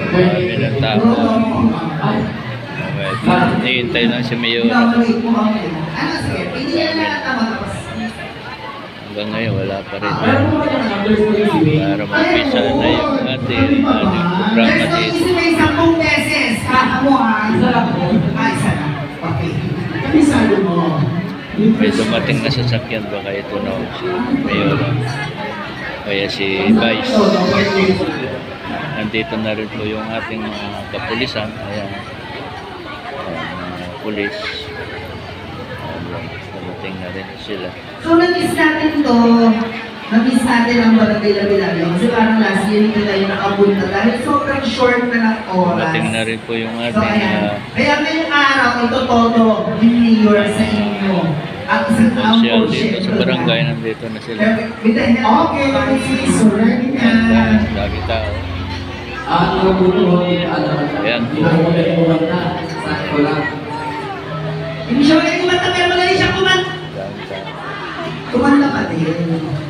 Marami ng tao. Hihintay lang si Mayor. Hanggang ngayon wala pa rin. Para mag-umpisa na yung ating programa dito. May 10 beses. Mo ha. Isa lang. Okay. Kabisado mo. May dumating na sasakyan, baka ito na si Mayor. Kaya si Vice. Nandito na rin po yung ating mga kapulisan. Ayan. Pulis. Dumating na rin sila. So nag-miss natin to. Nag-miss natin ang Barangay Labi-Labi. Kasi parang last year hindi tayo nakapunta dahil sobrang short na ng oras. Dumating na rin po yung So ating... ayan. Kaya ngayong araw, ito todo yung mayor sa inyo. At isang Social ample dito sa syempre barangay, na. nandito na sila. Okay, so ready na. Dami tao. Ayan po. Hindi siya magaling kumanta, pero magaling siya kumanta. Dami tao. Kumanta pa din.